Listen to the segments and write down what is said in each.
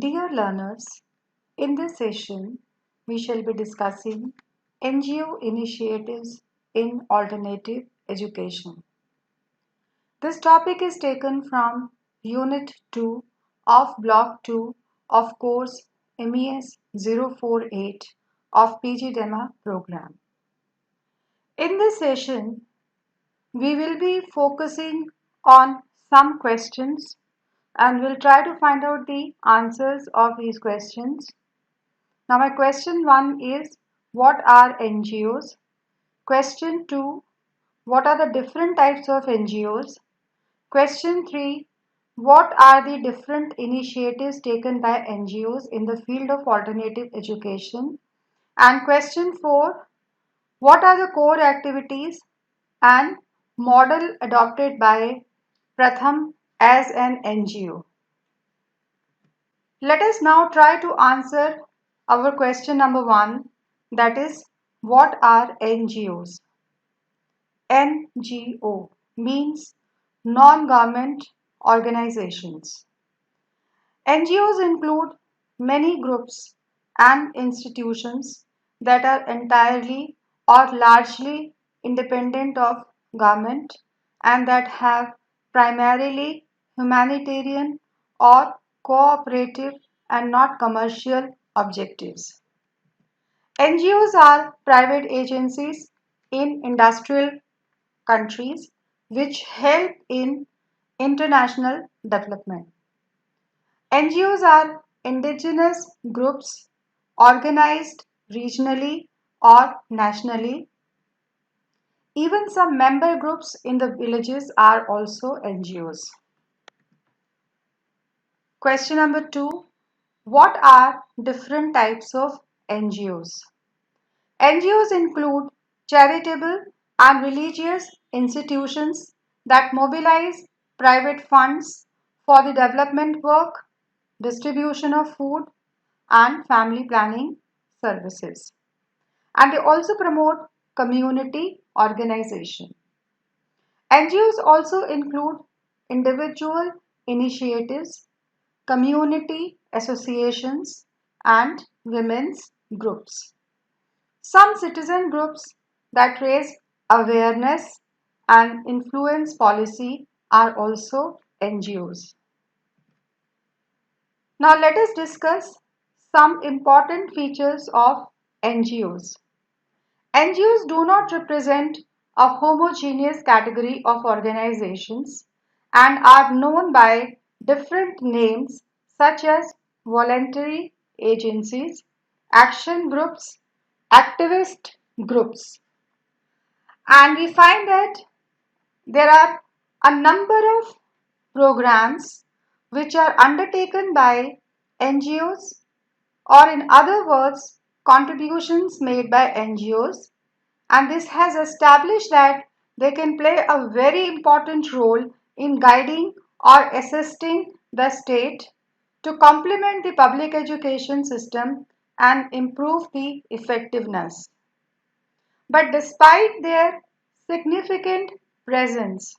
Dear learners, in this session, we shall be discussing NGO initiatives in alternative education. This topic is taken from Unit 2 of Block 2 of course MES 048 of PG Dema program. In this session, we will be focusing on some questions and we'll try to find out the answers of these questions. Now my question 1 is, what are NGOs? Question 2, what are the different types of NGOs? Question 3, what are the different initiatives taken by NGOs in the field of alternative education? And question 4, what are the core activities and model adopted by Pratham as an NGO? Let us now try to answer our question number 1, that is, what are NGOs? NGO means non-government organizations. NGOs include many groups and institutions that are entirely or largely independent of government and that have primarily humanitarian or cooperative and not commercial objectives. NGOs are private agencies in industrial countries which help in international development. NGOs are indigenous groups organized regionally or nationally. Even some member groups in the villages are also NGOs. Question number 2. What are different types of NGOs? NGOs include charitable and religious institutions that mobilize private funds for the development work, distribution of food, and family planning services. And they also promote community organization. NGOs also include individual initiatives, community associations, and women's groups. Some citizen groups that raise awareness and influence policy are also NGOs. Now let us discuss some important features of NGOs. NGOs do not represent a homogeneous category of organizations and are known by different names such as voluntary agencies, action groups, activist groups. And we find that there are a number of programs which are undertaken by NGOs, or in other words, contributions made by NGOs, and this has established that they can play a very important role in guiding or assisting the state to complement the public education system and improve the effectiveness. But despite their significant presence,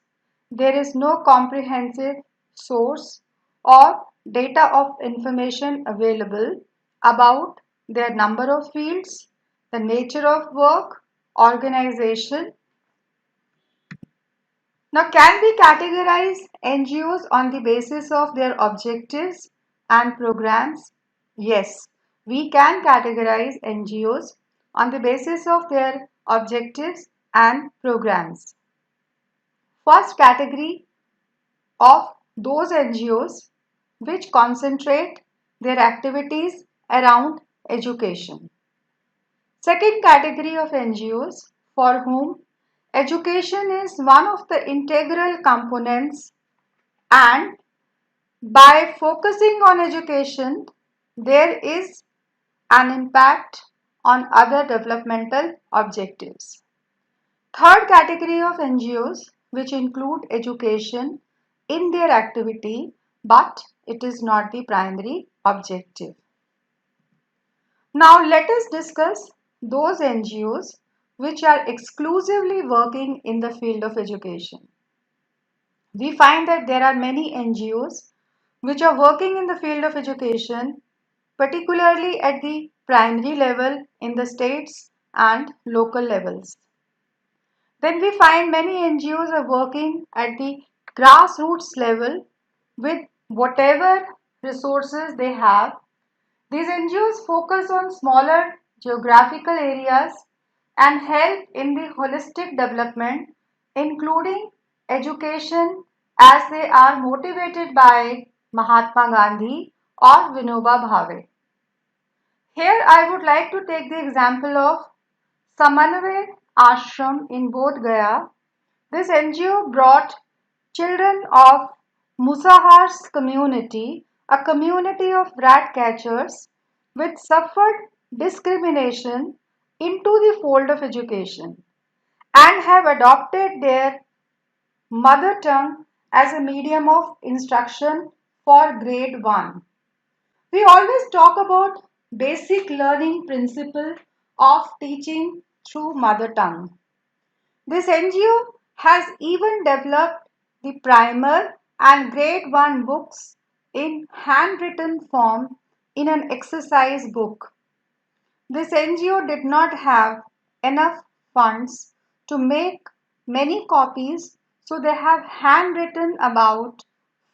there is no comprehensive source or data of information available about their number of fields, the nature of work, organization. Now, can we categorize NGOs on the basis of their objectives and programs? Yes, we can categorize NGOs on the basis of their objectives and programs. First category of those NGOs which concentrate their activities around education. Second category of NGOs for whom education is one of the integral components, and by focusing on education there is an impact on other developmental objectives. Third category of NGOs which include education in their activity but it is not the primary objective. Now let us discuss those NGOs which are exclusively working in the field of education. We find that there are many NGOs which are working in the field of education, particularly at the primary level in the states and local levels. Then we find many NGOs are working at the grassroots level with whatever resources they have. These NGOs focus on smaller geographical areas and help in the holistic development, including education, as they are motivated by Mahatma Gandhi or Vinoba Bhave. Here I would like to take the example of Samanvay Ashram in Bodh Gaya. This NGO brought children of Musahar's community, a community of rat catchers which suffered discrimination, into the fold of education and have adopted their mother tongue as a medium of instruction for grade 1. We always talk about basic learning principle of teaching through mother tongue. This NGO has even developed the primer and grade 1 books in handwritten form in an exercise book. This NGO did not have enough funds to make many copies, so they have handwritten about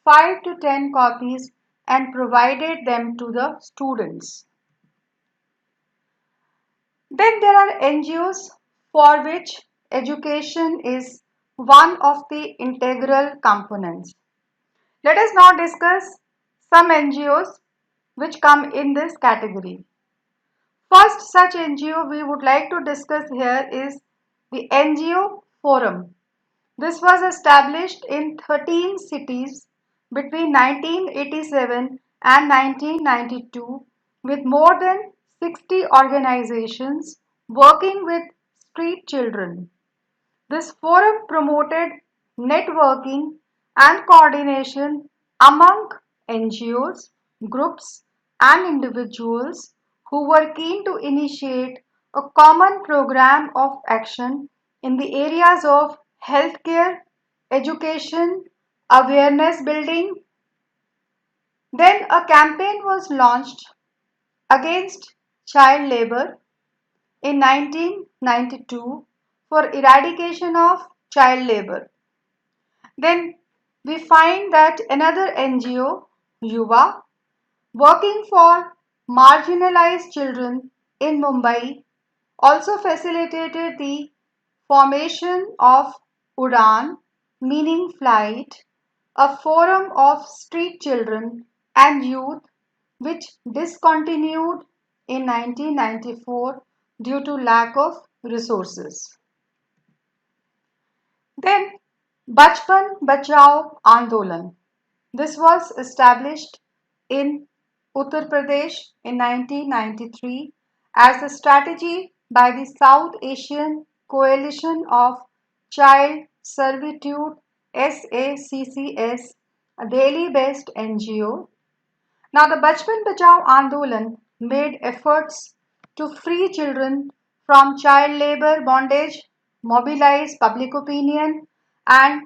5 to 10 copies and provided them to the students. Then there are NGOs for which education is one of the integral components. Let us now discuss some NGOs which come in this category. First such NGO we would like to discuss here is the NGO Forum. This was established in 13 cities between 1987 and 1992 with more than 60 organizations working with street children. This forum promoted networking and coordination among NGOs, groups, and individuals who were keen to initiate a common program of action in the areas of healthcare, education, awareness building. Then a campaign was launched against child labor in 1992 for eradication of child labor. Then we find that another NGO, Yuva, working for marginalized children in Mumbai, also facilitated the formation of Udan, meaning flight, a forum of street children and youth which discontinued in 1994 due to lack of resources. Then Bachpan Bachao Andolan. This was established in Uttar Pradesh in 1993 as a strategy by the South Asian Coalition of Child Servitude SACCS, a Delhi-based NGO. Now the Bachpan Bachao Andolan made efforts to free children from child labor bondage, mobilize public opinion, and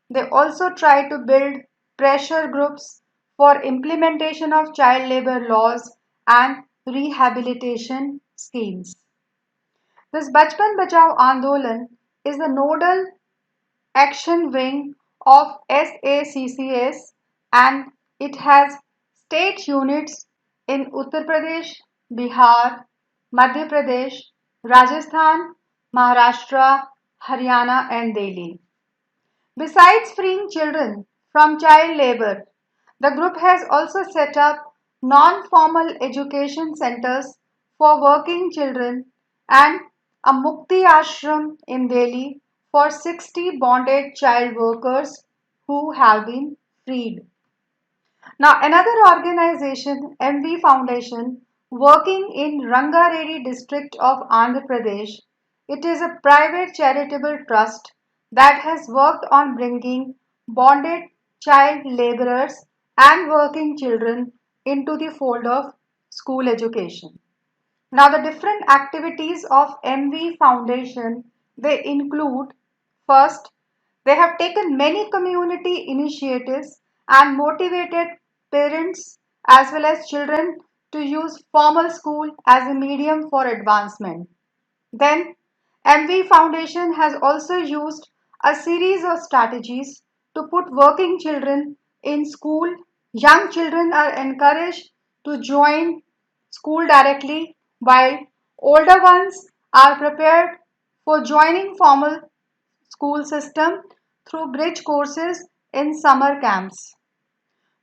they also tried to build pressure groups for implementation of child labor laws and rehabilitation schemes. This Bachpan Bachao Andolan is the nodal action wing of SACCS and it has state units in Uttar Pradesh, Bihar, Madhya Pradesh, Rajasthan, Maharashtra, Haryana and Delhi. Besides freeing children from child labor, the group has also set up non-formal education centers for working children and a Mukti Ashram in Delhi for 60 bonded child workers who have been freed. Now, another organization, MV Foundation, working in Rangareddy district of Andhra Pradesh, it is a private charitable trust that has worked on bringing bonded child laborers and working children into the fold of school education. Now, the different activities of MV Foundation, they include first, they have taken many community initiatives and motivated parents as well as children to use formal school as a medium for advancement. Then, MV Foundation has also used a series of strategies to put working children in school. Young children are encouraged to join school directly, while older ones are prepared for joining formal school system through bridge courses in summer camps.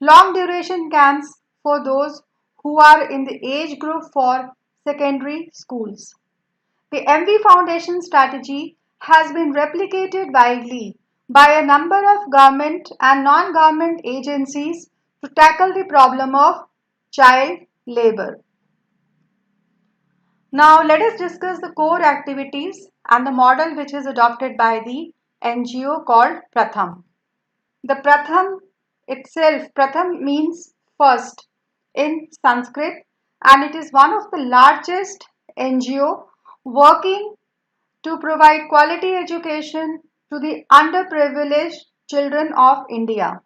Long duration camps for those who are in the age group for secondary schools. The MV Foundation strategy has been replicated widely by a number of government and non-government agencies to tackle the problem of child labor. Now let us discuss the core activities and the model which is adopted by the NGO called Pratham. The Pratham itself, Pratham means first in Sanskrit, and it is one of the largest NGO working to provide quality education to the underprivileged children of India.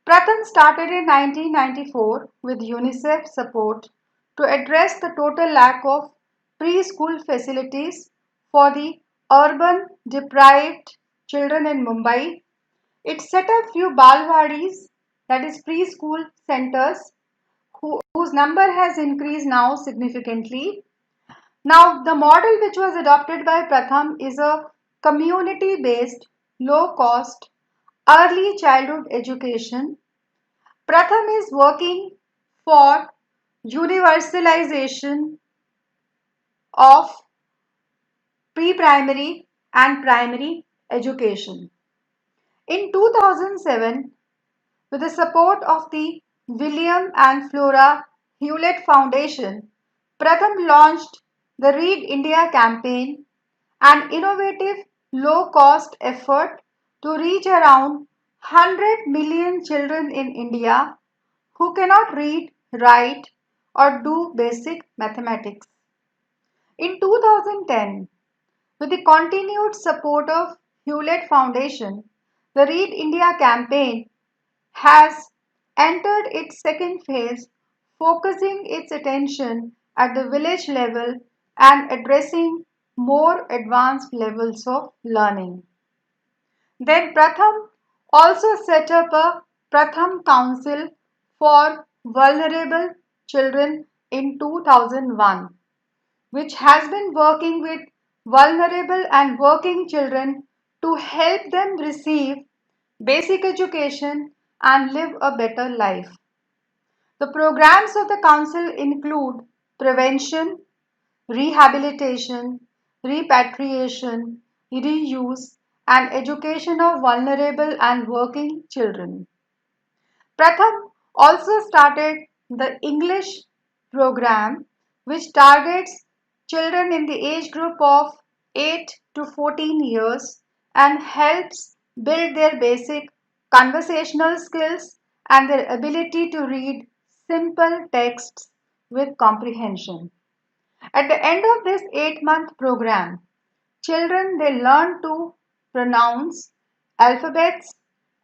Pratham started in 1994 with UNICEF support to address the total lack of preschool facilities for the urban deprived children in Mumbai. It set up few balwadis, that is preschool centers, whose number has increased now significantly. Now, the model which was adopted by Pratham is a community based, low cost, early childhood education. Pratham is working for universalization of pre primary and primary education. In 2007, with the support of the William and Flora Hewlett Foundation, Pratham launched the Read India campaign, an innovative low cost effort to reach around 100 million children in India who cannot read, write, or do basic mathematics. In 2010, with the continued support of Hewlett Foundation, the Read India campaign has entered its second phase, focusing its attention at the village level and addressing more advanced levels of learning. Then Pratham also set up a Pratham Council for Vulnerable Children in 2001, which has been working with vulnerable and working children to help them receive basic education and live a better life. The programs of the Council include prevention, rehabilitation, repatriation, reuse, and education of vulnerable and working children. Pratham also started the English program, which targets children in the age group of 8 to 14 years and helps build their basic conversational skills and their ability to read simple texts with comprehension. At the end of this 8-month program, children they learn to pronounce alphabets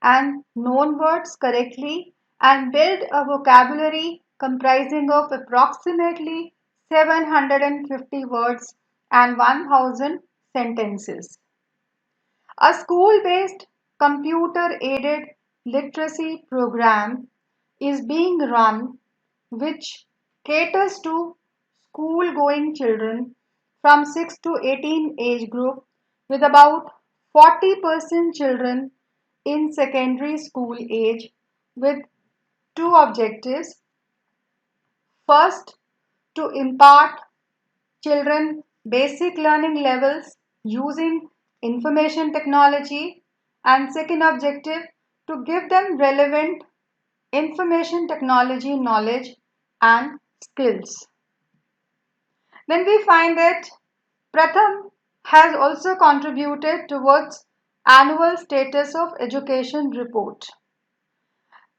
and known words correctly and build a vocabulary comprising of approximately 750 words and 1000 sentences. A school-based computer-aided literacy program is being run which caters to school-going children from 6 to 18 age group with about 40% children in secondary school age with two objectives. First, to impart children basic learning levels using information technology, and second objective, to give them relevant information technology knowledge and skills. Then we find that Pratham has also contributed towards annual status of education report.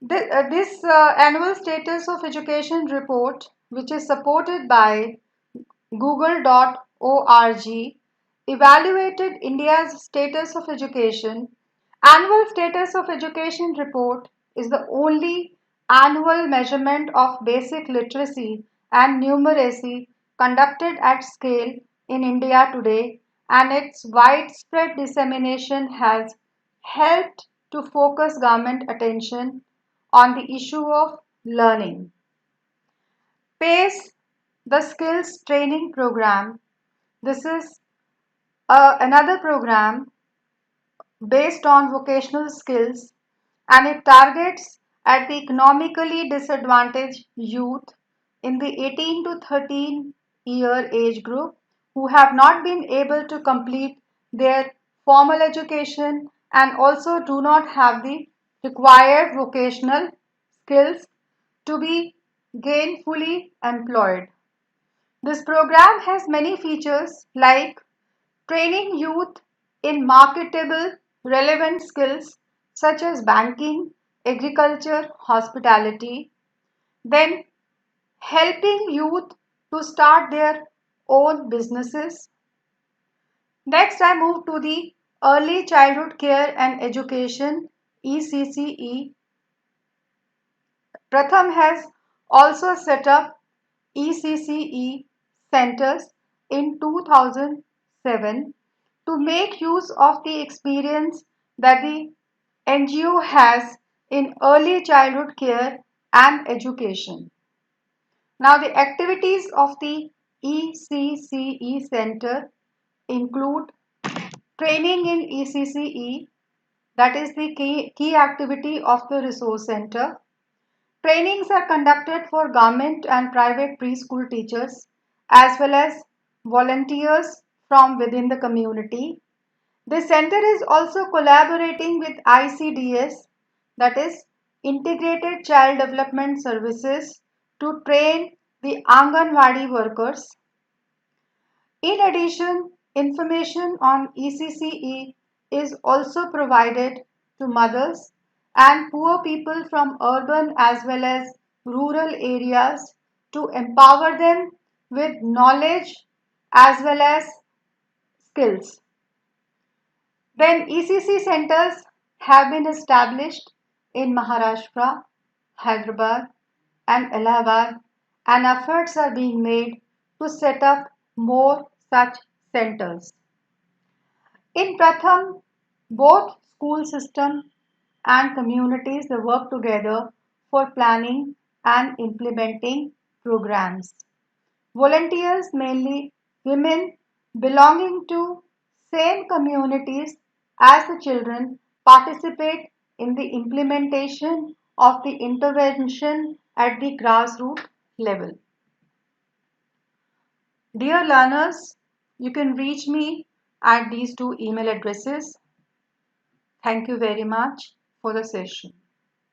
This annual status of education report, which is supported by google.org, evaluated India's status of education. Annual status of education report is the only annual measurement of basic literacy and numeracy conducted at scale in India today, and its widespread dissemination has helped to focus government attention on the issue of learning. PACE, the Skills Training Program. This is another program based on vocational skills, and it targets at the economically disadvantaged youth in the 18 to 13-year age group who have not been able to complete their formal education and also do not have the required vocational skills to be gainfully employed. This program has many features like training youth in marketable, relevant skills such as banking, agriculture, hospitality, then helping youth to start their own businesses. Next, I move to the Early Childhood Care and Education ECCE. Pratham has also set up ECCE centers in 2007 to make use of the experience that the NGO has in early childhood care and education. Now, the activities of the ECCE Center include training in ECCE, that is the key activity of the resource center. Trainings are conducted for government and private preschool teachers as well as volunteers from within the community. The center is also collaborating with ICDS, that is Integrated Child Development Services, to train the Anganwadi workers. In addition, information on ECCE is also provided to mothers and poor people from urban as well as rural areas to empower them with knowledge as well as skills. Then ECC centers have been established in Maharashtra, Hyderabad, and Allahabad, and efforts are being made to set up more such centers. In Pratham, both school system and communities they work together for planning and implementing programs. Volunteers, mainly women belonging to same communities as the children, participate in the implementation of the intervention at the grassroots level. Dear learners, you can reach me at these two email addresses. Thank you very much for the session.